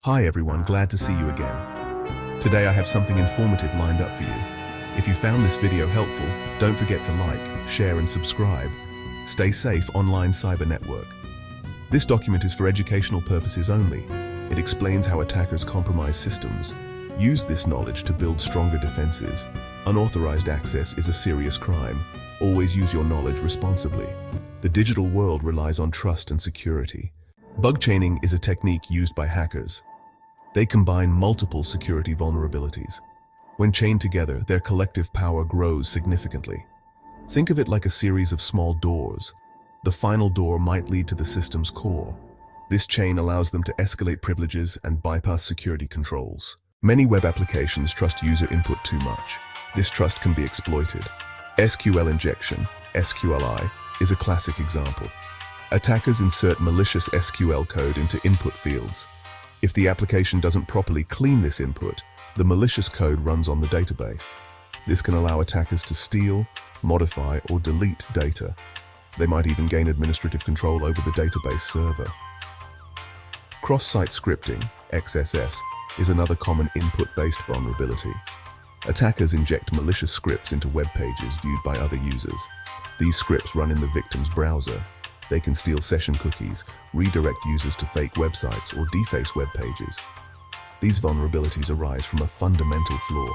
Hi everyone, glad to see you again. Today I have something informative lined up for you. If you found this video helpful, don't forget to like, share and subscribe. Stay safe online cyber network. This document is for educational purposes only. It explains how attackers compromise systems. Use this knowledge to build stronger defenses. Unauthorized access is a serious crime. Always use your knowledge responsibly. The digital world relies on trust and security. Bug chaining is a technique used by hackers. They combine multiple security vulnerabilities. When chained together, their collective power grows significantly. Think of it like a series of small doors. The final door might lead to the system's core. This chain allows them to escalate privileges and bypass security controls. Many web applications trust user input too much. This trust can be exploited. SQL injection, SQLI, is a classic example. Attackers insert malicious SQL code into input fields. If the application doesn't properly clean this input, the malicious code runs on the database. This can allow attackers to steal, modify, or delete data. They might even gain administrative control over the database server. Cross-site scripting, XSS, is another common input-based vulnerability. Attackers inject malicious scripts into web pages viewed by other users. These scripts run in the victim's browser. They can steal session cookies, redirect users to fake websites, or deface web pages. These vulnerabilities arise from a fundamental flaw.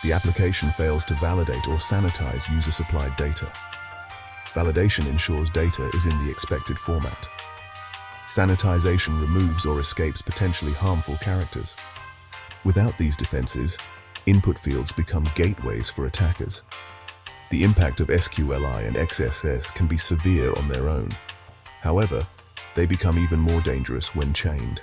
The application fails to validate or sanitize user-supplied data. Validation ensures data is in the expected format. Sanitization removes or escapes potentially harmful characters. Without these defenses, input fields become gateways for attackers. The impact of SQLI and XSS can be severe on their own. However, they become even more dangerous when chained.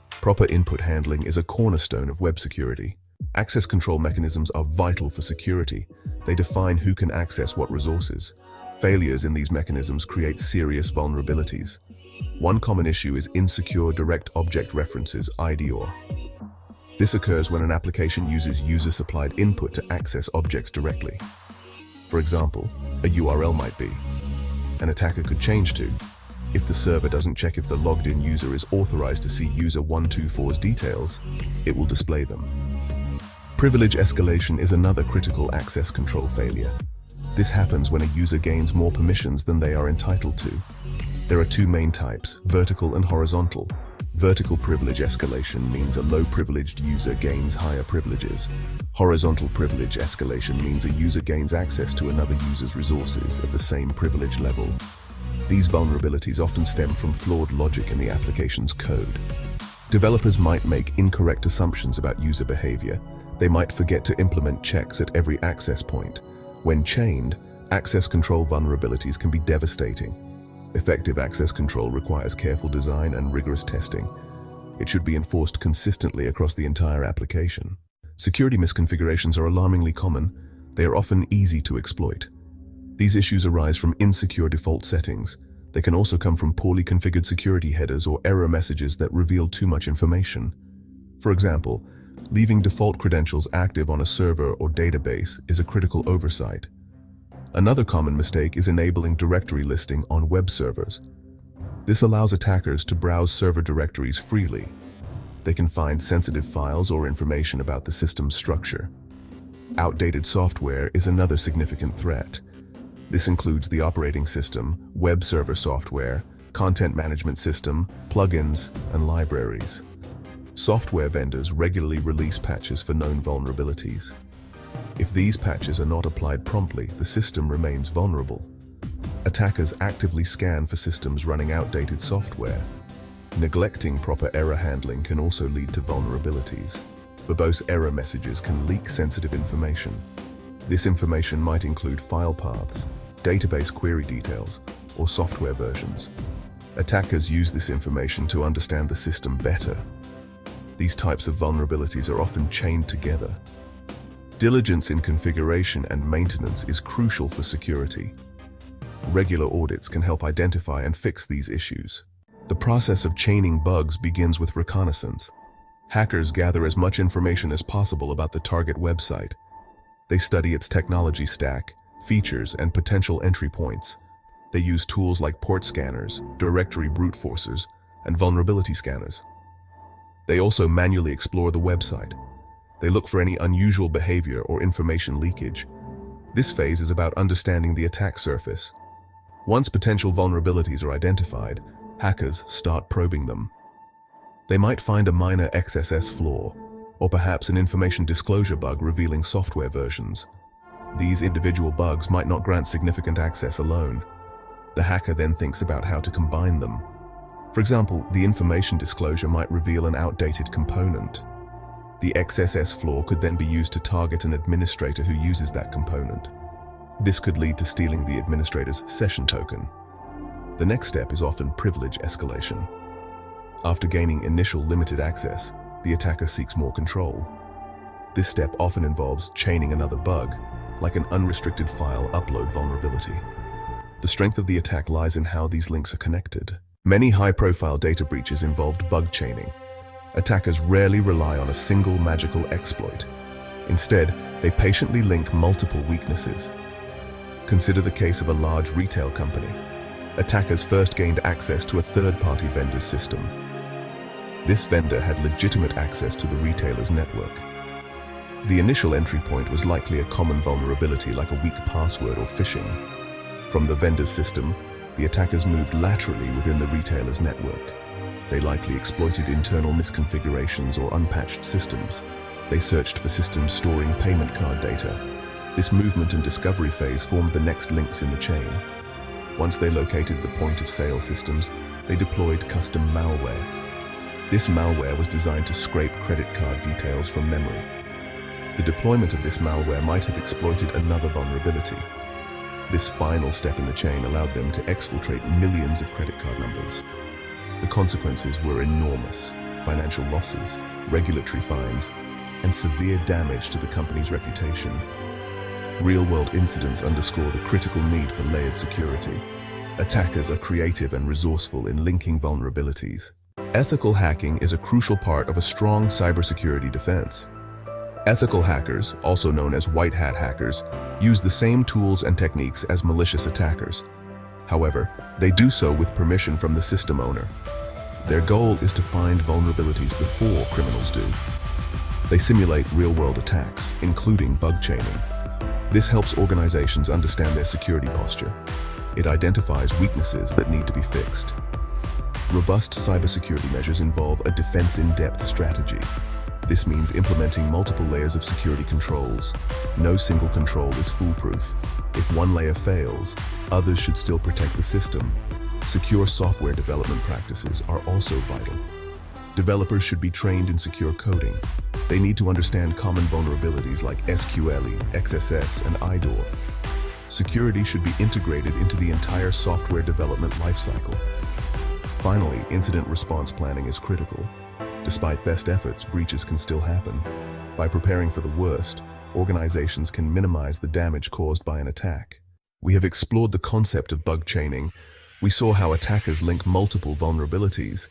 Proper input handling is a cornerstone of web security. Access control mechanisms are vital for security. They define who can access what resources. Failures in these mechanisms create serious vulnerabilities. One common issue is insecure direct object references, IDOR. This occurs when an application uses user-supplied input to access objects directly. For example, a URL might be. An attacker could change to, if the server doesn't check if the logged-in user is authorized to see user 124's details, it will display them. Privilege escalation is another critical access control failure. This happens when a user gains more permissions than they are entitled to. There are two main types, vertical and horizontal. Vertical privilege escalation means a low-privileged user gains higher privileges. Horizontal privilege escalation means a user gains access to another user's resources at the same privilege level. These vulnerabilities often stem from flawed logic in the application's code. Developers might make incorrect assumptions about user behavior. They might forget to implement checks at every access point. When chained, access control vulnerabilities can be devastating. Effective access control requires careful design and rigorous testing. It should be enforced consistently across the entire application. Security misconfigurations are alarmingly common. They are often easy to exploit. These issues arise from insecure default settings. They can also come from poorly configured security headers or error messages that reveal too much information. For example, leaving default credentials active on a server or database is a critical oversight. Another common mistake is enabling directory listing on web servers. This allows attackers to browse server directories freely. They can find sensitive files or information about the system's structure. Outdated software is another significant threat. This includes the operating system, web server software, content management system, plugins, and libraries. Software vendors regularly release patches for known vulnerabilities. If these patches are not applied promptly, the system remains vulnerable. Attackers actively scan for systems running outdated software. Neglecting proper error handling can also lead to vulnerabilities. Verbose error messages can leak sensitive information. This information might include file paths, database query details, or software versions. Attackers use this information to understand the system better. These types of vulnerabilities are often chained together. Diligence in configuration and maintenance is crucial for security. Regular audits can help identify and fix these issues. The process of chaining bugs begins with reconnaissance. Hackers gather as much information as possible about the target website. They study its technology stack, features, and potential entry points. They use tools like port scanners, directory brute forcers, and vulnerability scanners. They also manually explore the website. They look for any unusual behavior or information leakage. This phase is about understanding the attack surface. Once potential vulnerabilities are identified, hackers start probing them. They might find a minor XSS flaw, or perhaps an information disclosure bug revealing software versions. These individual bugs might not grant significant access alone. The hacker then thinks about how to combine them. For example, the information disclosure might reveal an outdated component. The XSS flaw could then be used to target an administrator who uses that component. This could lead to stealing the administrator's session token. The next step is often privilege escalation. After gaining initial limited access, the attacker seeks more control. This step often involves chaining another bug, like an unrestricted file upload vulnerability. The strength of the attack lies in how these links are connected. Many high-profile data breaches involved bug chaining. Attackers rarely rely on a single magical exploit. Instead, they patiently link multiple weaknesses. Consider the case of a large retail company. Attackers first gained access to a third-party vendor's system. This vendor had legitimate access to the retailer's network. The initial entry point was likely a common vulnerability like a weak password or phishing. From the vendor's system, the attackers moved laterally within the retailer's network. They likely exploited internal misconfigurations or unpatched systems. They searched for systems storing payment card data. This movement and discovery phase formed the next links in the chain. Once they located the point-of-sale systems, they deployed custom malware. This malware was designed to scrape credit card details from memory. The deployment of this malware might have exploited another vulnerability. This final step in the chain allowed them to exfiltrate millions of credit card numbers. The consequences were enormous: financial losses, regulatory fines, and severe damage to the company's reputation. Real-world incidents underscore the critical need for layered security. Attackers are creative and resourceful in linking vulnerabilities. Ethical hacking is a crucial part of a strong cybersecurity defense. Ethical hackers, also known as white hat hackers, use the same tools and techniques as malicious attackers. However, they do so with permission from the system owner. Their goal is to find vulnerabilities before criminals do. They simulate real-world attacks, including bug chaining. This helps organizations understand their security posture. It identifies weaknesses that need to be fixed. Robust cybersecurity measures involve a defense-in-depth strategy. This means implementing multiple layers of security controls. No single control is foolproof. If one layer fails, others should still protect the system. Secure software development practices are also vital. Developers should be trained in secure coding. They need to understand common vulnerabilities like SQLite, XSS, and IDOR. Security should be integrated into the entire software development lifecycle. Finally, incident response planning is critical. Despite best efforts, breaches can still happen. By preparing for the worst, organizations can minimize the damage caused by an attack. We have explored the concept of bug chaining. We saw how attackers link multiple vulnerabilities.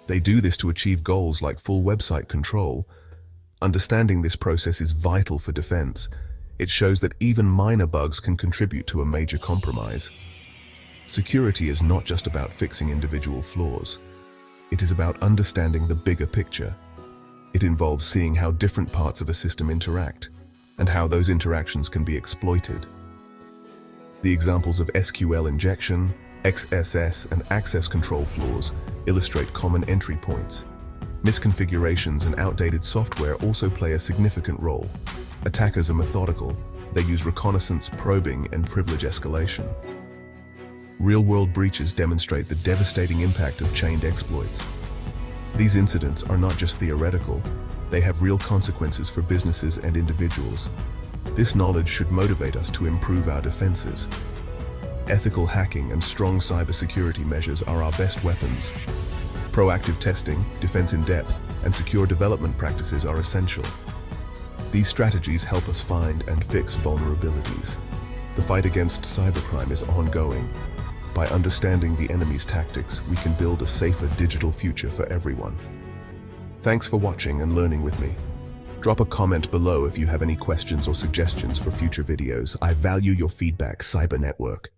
They do this to achieve goals like full website control. Understanding this process is vital for defense. It shows that even minor bugs can contribute to a major compromise. Security is not just about fixing individual flaws. It is about understanding the bigger picture. It involves seeing how different parts of a system interact and how those interactions can be exploited. The examples of SQL injection, XSS, and access control flaws illustrate common entry points. Misconfigurations and outdated software also play a significant role. Attackers are methodical. They use reconnaissance, probing, and privilege escalation. Real-world breaches demonstrate the devastating impact of chained exploits. These incidents are not just theoretical, they have real consequences for businesses and individuals. This knowledge should motivate us to improve our defenses. Ethical hacking and strong cybersecurity measures are our best weapons. Proactive testing, defense in depth, and secure development practices are essential. These strategies help us find and fix vulnerabilities. The fight against cybercrime is ongoing. By understanding the enemy's tactics, we can build a safer digital future for everyone. Thanks for watching and learning with me. Drop a comment below if you have any questions or suggestions for future videos. I value your feedback, Cyber Network.